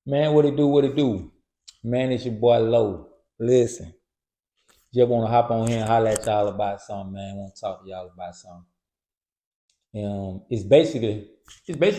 Man, what it do? What it do? Man, it's your boy Low. Listen, just want to hop on here and holler at y'all about something, man. Want to talk to y'all about something. It's basically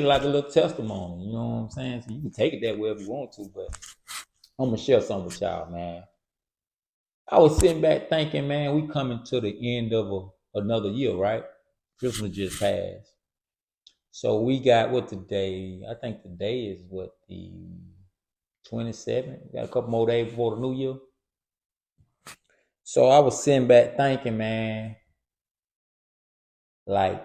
like a little testimony. You know what I'm saying? So you can take it that way if you want to, but I'm gonna share something with y'all, man. I was sitting back thinking, man, we coming to the end of another year, right? Christmas just passed, so we got what today? I think today is what the 27th. Got a couple more days before the new year. So I was sitting back thinking, man, like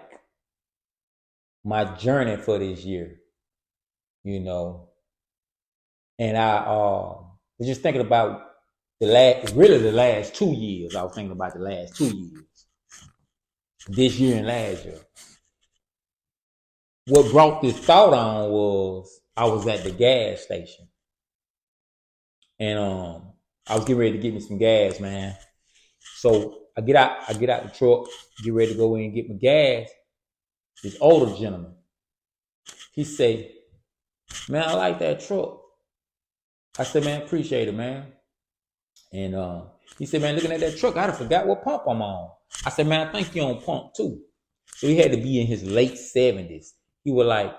my journey for this year, you know, and I was just thinking about the last 2 years. I was thinking about the last 2 years, this year and last year. What brought this thought on was I was at the gas station, and I was getting ready to get me some gas, man. So I get out the truck, get ready to go in and get my gas. This older gentleman, he say, "Man, I like that truck." I said, "Man, appreciate it, man." And he said, "Man, looking at that truck, I forgot what pump I'm on." I said, "Man, I think you're on pump two." So he had to be in his late 70s. He was like,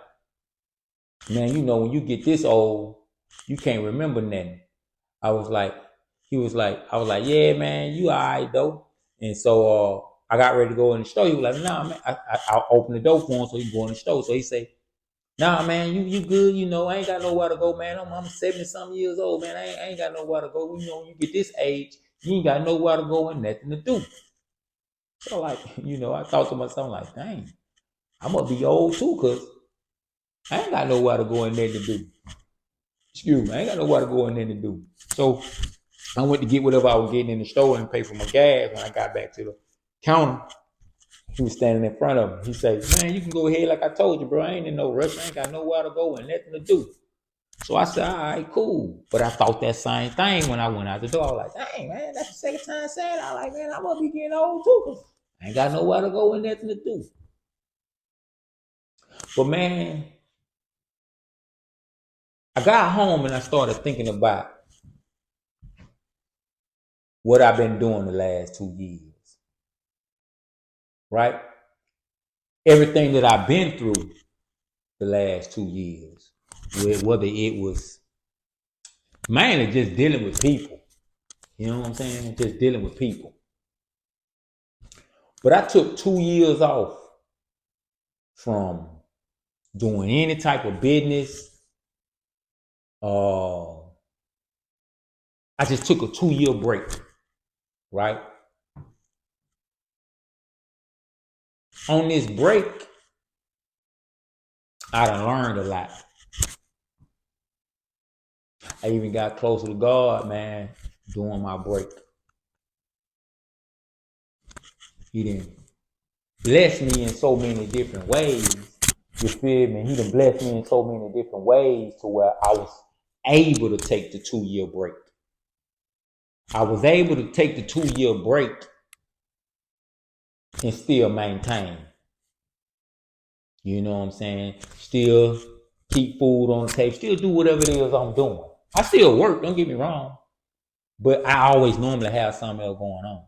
"Man, when you get this old, you can't remember nothing." I was like, I was like, "Yeah, man, you all right though." And so I got ready to go in the store. He was like, "Nah, man." I opened the door for him so he can go in the store. So he said, "Nah, man, you good. I ain't got nowhere to go, man. I'm 70 something years old, man. I ain't got nowhere to go. When you get this age, you ain't got nowhere to go and nothing to do." So like, I thought to myself, like, dang, I must be old too, cause I ain't got nowhere to go and nothing to do. Excuse me, I ain't got nowhere to go and nothing to do. So I went to get whatever I was getting in the store and pay for my gas. When I got back to the counter, he was standing in front of me. He said, "Man, you can go ahead like I told you, bro. I ain't in no rush. I ain't got nowhere to go and nothing to do." So I said, "All right, cool." But I thought that same thing when I went out the door. I was like, "Dang, man, that's the second time saying it." I was like, "Man, I must be getting old too, 'cause I ain't got nowhere to go and nothing to do." But man, I got home and I started thinking about what I've been doing the last 2 years, right? Everything that I've been through the last 2 years, whether it was mainly just dealing with people, you know what I'm saying? Just dealing with people. But I took 2 years off from doing any type of business. Uh, I just took a 2 year break, right? On this break, I done learned a lot. I even got closer to God, man, during my break. He didn't bless me in so many different ways. You feel me? He done blessed me in so many different ways to where I was able to take the 2 year break. I was able to take the 2 year break and still maintain. You know what I'm saying? Still keep food on the table. Still do whatever it is I'm doing. I still work, don't get me wrong. But I always normally have something else going on.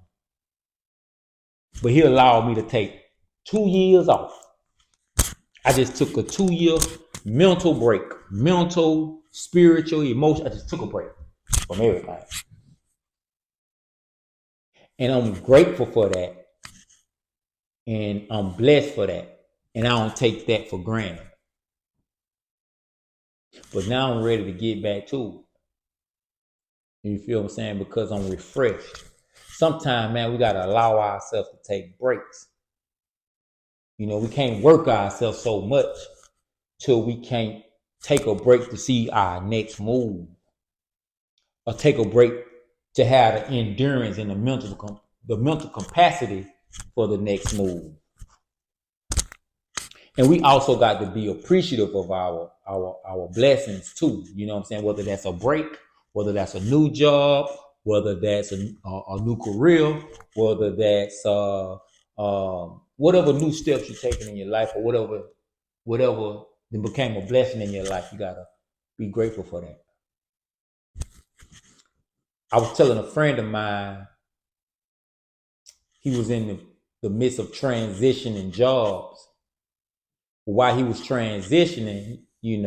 But he allowed me to take 2 years off. I just took a 2 year mental break. Mental, spiritual, emotional. I just took a break from everything. And I'm grateful for that. And I'm blessed for that. And I don't take that for granted. But now I'm ready to get back to it. You feel what I'm saying? Because I'm refreshed. Sometimes, man, we got to allow ourselves to take breaks. We can't work ourselves so much till we can't take a break to see our next move. Or take a break to have the endurance and the mental capacity for the next move. And we also got to be appreciative of our blessings too. You know what I'm saying? Whether that's a break, whether that's a new job, whether that's a new career, whether that's whatever new steps you're taking in your life, or whatever that became a blessing in your life, you gotta Be grateful for that. I was telling a friend of mine, he was in the midst of transitioning jobs. While he was transitioning, he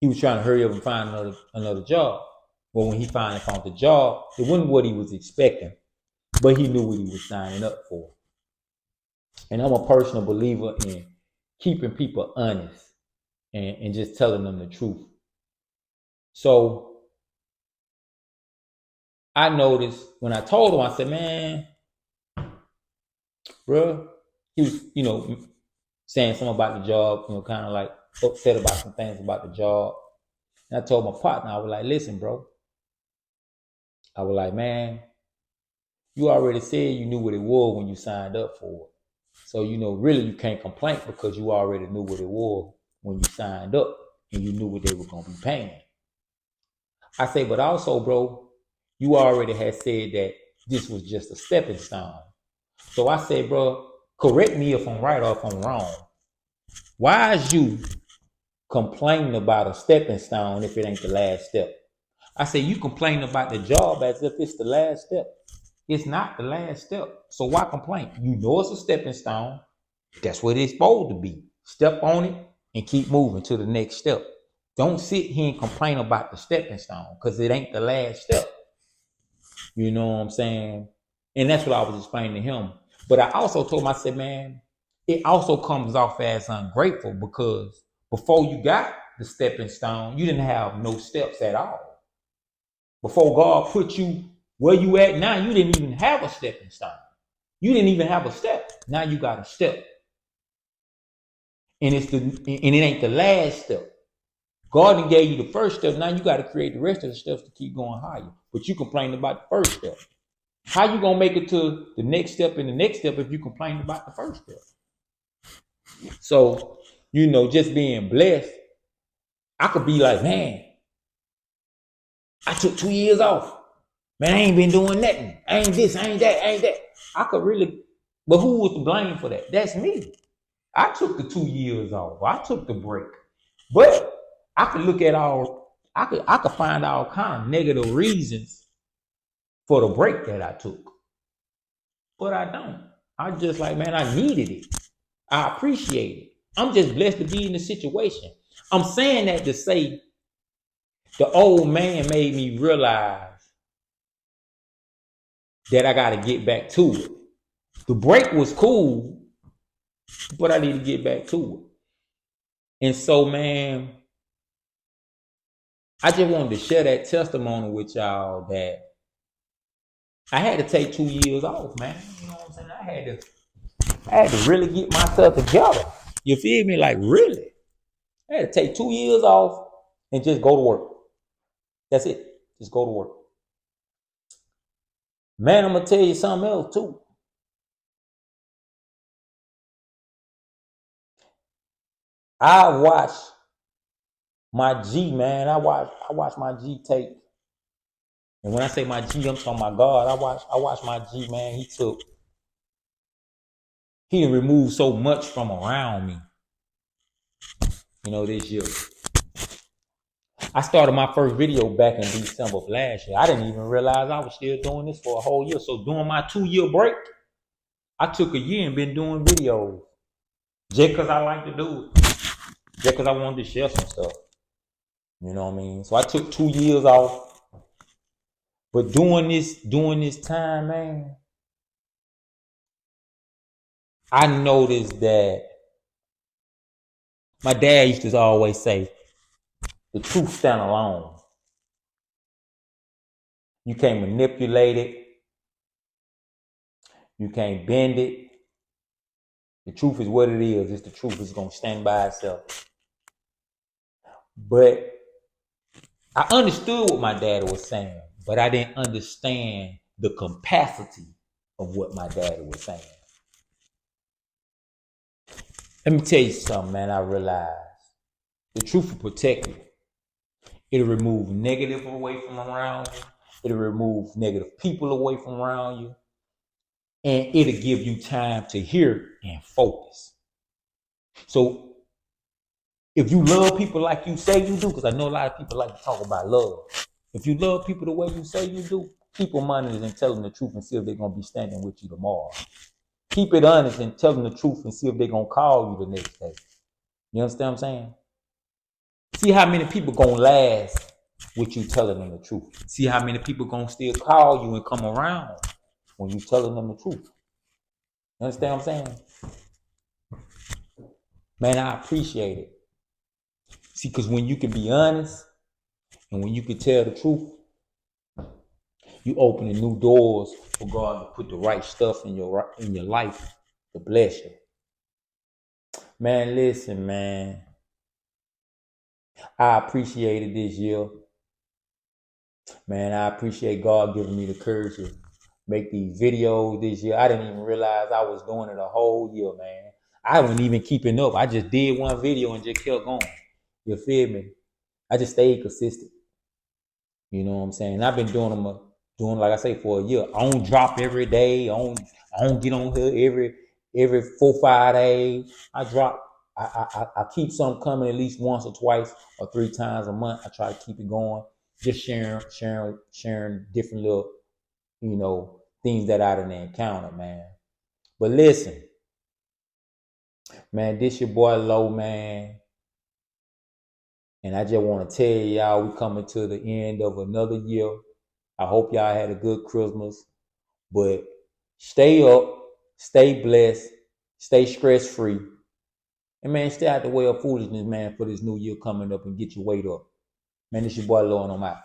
was trying to hurry up and find another job. But when he finally found the job, it wasn't what he was expecting, but he knew what he was signing up for. And I'm a personal believer in keeping people honest and just telling them the truth. So I noticed when I told him, I said, man, bro, he was, saying something about the job, kind of like upset about some things about the job. And I told my partner, I was like, listen, bro. I was like, man, you already said you knew what it was when you signed up for it. So, really you can't complain because you already knew what it was when you signed up and you knew what they were going to be paying. I say, but also, bro, you already had said that this was just a stepping stone. So I said, bro, correct me if I'm right or if I'm wrong. Why is you complaining about a stepping stone if it ain't the last step? I say, you complain about the job as if it's the last step. It's not the last step. So why complain? You know it's a stepping stone. That's what it's supposed to be. Step on it and keep moving to the next step. Don't sit here and complain about the stepping stone because it ain't the last step. You know what I'm saying? And that's what I was explaining to him. But I also told him, I said, man, it also comes off as ungrateful because before you got the stepping stone, you didn't have no steps at all. Before God put you where you at now, you didn't even have a stepping stone. You didn't even have a step. Now you got a step. And it ain't the last step. God done gave you the first step. Now you got to create the rest of the steps to keep going higher. But you complain about the first step. How you gonna make it to the next step and the next step if you complain about the first step? So, just being blessed, I could be like, man, I took 2 years off. Man, I ain't been doing nothing. I ain't this, I ain't that, I ain't that. I could really, but who was to blame for that? That's me. I took the 2 years off. I took the break. But I could look at I could find all kind of negative reasons for the break that I took. But I don't. I just like, man, I needed it. I appreciate it. I'm just blessed to be in the situation. I'm saying that to say the old man made me realize that I got to get back to it. The break was cool, but I need to get back to it. And so, man, I just wanted to share that testimony with y'all that I had to take 2 years off, man. You know what I'm saying? I had to really get myself together. You feel me? Like, really? I had to take 2 years off and just go to work. That's it. Just go to work. Man, I'm going to tell you something else, too. I watch my G, man. I watch my G tape. And when I say my G, I'm talking about God. I watch my G, man. He removed so much from around me. This year. I started my first video back in December of last year. I didn't even realize I was still doing this for a whole year. So during my 2-year break, I took a year and been doing videos. Just because I like to do it. Just because I wanted to share some stuff. You know what I mean? So I took 2 years off. But during this time, man, I noticed that my dad used to always say, the truth stand alone. You can't manipulate it. You can't bend it. The truth is what it is. It's the truth. It's going to stand by itself. But I understood what my dad was saying, but I didn't understand the capacity of what my dad was saying. Let me tell you something, man. I realized the truth will protect you. It'll remove negative away from around you. It'll remove negative people away from around you. And it'll give you time to hear and focus. So If you love people like you say you do, because I know a lot of people like to talk about love. If you love people the way you say you do, keep them honest and tell them the truth and see if they're gonna be standing with you tomorrow. Keep it honest and tell them the truth and see if they're gonna call you the next day. You understand what I'm saying? See how many people gonna last with you telling them the truth. See how many people gonna still call you and come around when you telling them the truth. You understand what I'm saying? Man, I appreciate it. See, because when you can be honest and when you can tell the truth, you opening new doors for God to put the right stuff in your life to bless you. Man, listen, man. I appreciated this year. Man, I appreciate God giving me the courage to make these videos this year. I didn't even realize I was doing it a whole year, man. I wasn't even keeping up. I just did one video and just kept going. You feel me? I just stayed consistent. You know what I'm saying? I've been doing like I say for a year. I don't drop every day. I don't get on here every 4-5 days. I drop. I keep something coming at least once or twice or 3 times a month. I try to keep it going. Just sharing different little, things that I didn't encounter, man. But listen, man, this your boy Low, man. And I just want to tell y'all we coming to the end of another year. I hope y'all had a good Christmas. But stay up, stay blessed, stay stress-free. And man, stay out the way of foolishness, man, for this new year coming up and get your weight up. Man, this your boy Low and I'm out.